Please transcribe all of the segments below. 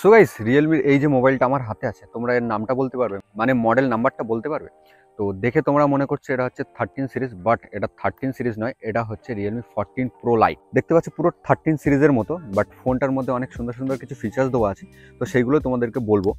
So guys, রিয়েলমির এই যে মোবাইলটা আমার হাতে আছে, তোমরা এর নামটা বলতে পারবে? মানে মডেল নাম্বারটা বলতে পারবে? তো দেখে তোমরা মনে করছো এটা হচ্ছে 13 সিরিজ, বাট এটা 13 সিরিজ নয়, এটা হচ্ছে রিয়েলমি 14 প্রো লাইট। দেখতে পাচ্ছ পুরো 13 সিরিজের মতো, বাট ফোনটার মধ্যে অনেক সুন্দর সুন্দর কিছু ফিচার্স দেওয়া আছে। তো সেইগুলো তোমাদেরকে বলবো।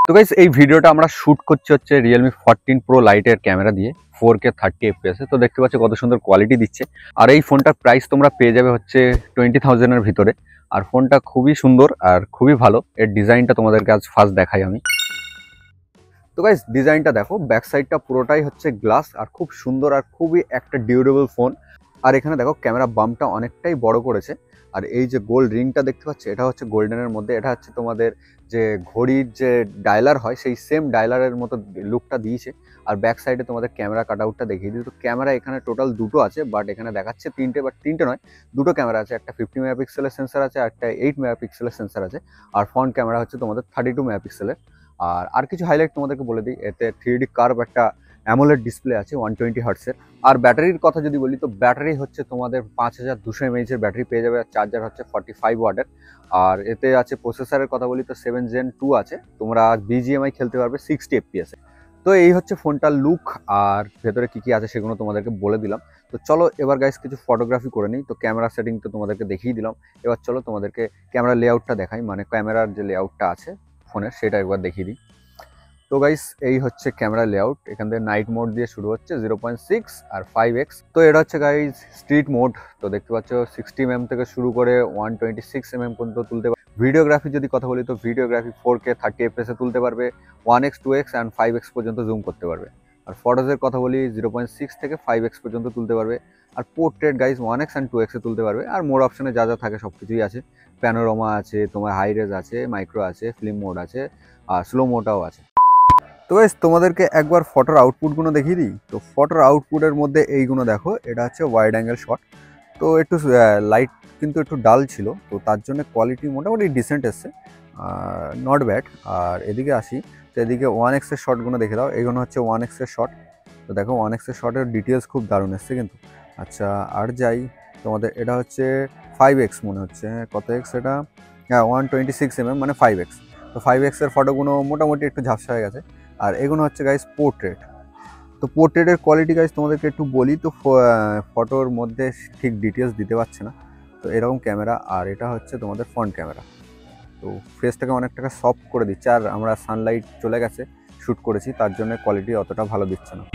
তো গাইস, এই ভিডিওটা আমরা শুট করছি হচ্ছে রিয়েলমি 14 প্রো লাইটের ক্যামেরা দিয়ে 4K 30 FPS। তো দেখতে পাচ্ছ কত সুন্দর কোয়ালিটি দিচ্ছে। আর এই ফোনটার প্রাইস তোমরা পেয়ে যাবে হচ্ছে 20,000 এর ভিতরে। আর ফোনটা খুবই সুন্দর আর খুবই ভালো। এর ডিজাইনটা তোমাদেরকে আজ ফার্স্ট দেখাই আমি। তো গাইস, ডিজাইনটা দেখো, ব্যাক সাইডটা পুরোটাই হচ্ছে গ্লাস আর খুব সুন্দর আর খুবই একটা ডিউরেবল ফোন। আর এখানে দেখো ক্যামেরা বাম্পটা অনেকটাই বড় করেছে। আর এই যে গোল্ড রিংটা দেখতে পাচ্ছ, এটা হচ্ছে গোল্ডেনের মধ্যে, এটা হচ্ছে তোমাদের যে ঘড়ির যে ডায়লার হয় সেই সেম ডায়লারের মতো লুকটা দিয়েছে। আর ব্যাক সাইডে তোমাদের ক্যামেরা কাট আউটটা দেখিয়ে দিই। তো ক্যামেরা এখানে টোটাল দুটো আছে, বাট এখানে দেখাচ্ছে তিনটে, বাট তিনটে নয়, দুটো ক্যামেরা আছে। একটা 50 মেগাপিক্সেলের সেন্সার আছে আর একটা 8 মেগাপিক্সেলের সেন্সার আছে। আর ফ্রন্ট ক্যামেরা হচ্ছে তোমাদের 32 মেগাপিক্সেলের। আর কিছু হাইলাইট তোমাদেরকে বলে দিই, এতে 3D কার্ভ একটা অ্যামোলেড ডিসপ্লে আছে 120 হার্টসের। আর ব্যাটারির কথা যদি বলি, তো ব্যাটারি হচ্ছে তোমাদের 5200 mAh এর ব্যাটারি পেয়ে যাবে। আর চার্জার হচ্ছে 45 ওয়াটের। আর এতে আছে প্রসেসরের কথা বলি, তো 7 Gen 2 আছে। তোমরা BGMI খেলতে পারবে 60 FPS এ। তো এই হচ্ছে ফোনটার লুক। আর ভেতরে কি কি আছে সেগুলো তোমাদেরকে বলে দিলাম। তো চলো এবার গাইস কিছু ফটোগ্রাফি করে নিই। তো ক্যামেরা সেটিং তো তোমাদেরকে দেখিয়ে দিলাম। এবার চলো তোমাদেরকে ক্যামেরা লেআউটটা দেখাই, মানে ক্যামেরার যে লেআউটটা আছে ফোনের সেটা একবার দেখিয়ে দিই। তো গাইস, এই হচ্ছে ক্যামেরা লেআউট। এখান থেকে নাইট মোড দিয়ে শুরু হচ্ছে 0.6 আর 5x। তো এটা হচ্ছে গাইস স্ট্রিট মোড। তো দেখতে পাচ্ছ 60mm থেকে শুরু করে 126mm পর্যন্ত তুলতে পারবে। ভিডিওগ্রাফি যদি কথা বলি, তো ভিডিওগ্রাফি 4K 30 FPS এ তুলতে পারবে, 1x 2x অ্যান্ড 5x পর্যন্ত জুম করতে পারবে। আর ফটোজের কথা বলি, 0.6 থেকে 5x পর্যন্ত তুলতে পারবে। আর portrait guys 1x and 2x এ তুলতে পারবে। আর মোড অপশনে যা যা থাকে সব কিছুই আছে। প্যানোরামা আছে, তোমার হাই রেজ আছে, মাইক্রো আছে, ফিল্ম মোড আছে, আর স্লো মোডটাও আছে। তো গাইস, তোমাদেরকে একবার ফটোর আউটপুটগুলো দেখিয়ে দিই। তো ফটোর আউটপুটের মধ্যে এইগুলো দেখো, এটা হচ্ছে ওয়াইড অ্যাঙ্গেল শট। তো একটু লাইট কিন্তু একটু ডাল ছিল, তো তার জন্য কোয়ালিটি মোটামুটি ডিসেন্ট এসছে, নট ব্যাড। আর এদিকে আসি, তো এদিকে 1x এর শটগুলো দেখে দাও। এইগুলো হচ্ছে 1x এর শট। তো দেখো 1x এর শটের ডিটেলস খুব দারুণ এসছে কিন্তু। আচ্ছা, আর যাই তোমাদের, এটা হচ্ছে 5x মনে হচ্ছে, কত এক্স এটা, হ্যাঁ 126mm মানে 5x। তো 5x এর ফটোগুলো মোটামুটি একটু ঝাপসা হয়ে গেছে। আর এগুলো হচ্ছে গাইস পোর্ট্রেট। তো পোর্ট্রেটের কোয়ালিটি গাইস তোমাদেরকে একটু বলি, তো ফটোর মধ্যে ঠিক ডিটেলস দিতে পারছে না। তো এরকম ক্যামেরা। আর এটা হচ্ছে তোমাদের ফ্রন্ট ক্যামেরা। তো ফেসটাকে অনেকটাকে সফট করে দিচ্ছে। আর আমরা সানলাইট চলে গেছে শ্যুট করেছি, তার জন্য কোয়ালিটি অতটা ভালো দিচ্ছে না।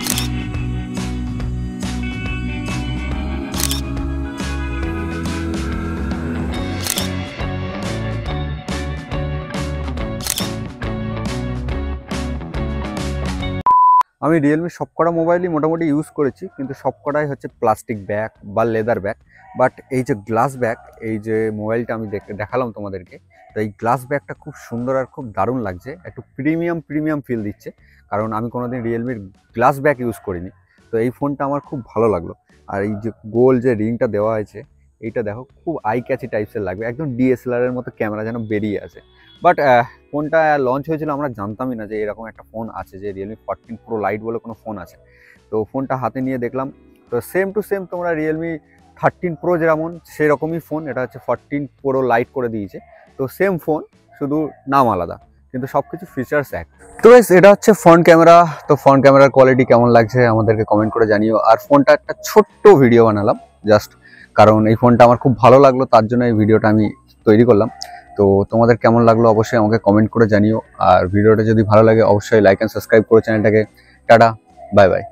আমি রিয়েলমি সবকটা মোবাইলই মোটামুটি ইউজ করেছি, কিন্তু সবকটাই হচ্ছে প্লাস্টিক ব্যাগ বা লেদার ব্যাগ। বাট এই যে গ্লাস ব্যাগ, এই যে মোবাইলটা আমি দেখালাম তোমাদেরকে, তো এই গ্লাস ব্যাগটা খুব সুন্দর আর খুব দারুণ লাগছে, একটু প্রিমিয়াম ফিল দিচ্ছে। কারণ আমি কোনোদিন রিয়েলমির গ্লাস ব্যাগ ইউজ করিনি। তো এই ফোনটা আমার খুব ভালো লাগলো। আর এই যে গোল যে রিংটা দেওয়া হয়েছে, এইটা দেখো খুব আই ক্যাচি টাইপসের লাগবে, একদম DSLR এর মতো ক্যামেরা যেন বেরিয়ে আসে। বাট ফোনটা লঞ্চ হয়েছিল আমরা জানতামই না যে এরকম একটা ফোন আছে, যে রিয়েলমি 14 প্রো লাইট বলে কোনো ফোন আছে। তো ফোনটা হাতে নিয়ে দেখলাম, তো সেম টু সেম তোমরা রিয়েলমি 13 প্রো যেমন সেরকমই ফোন, এটা হচ্ছে 14 প্রো লাইট করে দিয়েছে। তো সেম ফোন, শুধু নাম আলাদা, কিন্তু সব কিছু ফিচার্স এক। তো গাইস, এটা হচ্ছে ফ্রন্ট ক্যামেরা। তো ফ্রন্ট ক্যামেরার কোয়ালিটি কেমন লাগছে আমাদেরকে কমেন্ট করে জানিও। আর ফোনটা একটা ছোট্ট ভিডিও বানালাম জাস্ট, কারণ এই ফোনটা আমার খুব ভালো লাগলো, তার জন্য এই ভিডিওটা আমি তৈরি করলাম। তো তোমাদের কেমন লাগলো অবশ্যই আমাকে কমেন্ট করে জানিও। আর ভিডিওটা যদি ভালো লাগে অবশ্যই লাইক অ্যান্ড সাবস্ক্রাইব করো চ্যানেলটাকে। Tata, bye bye.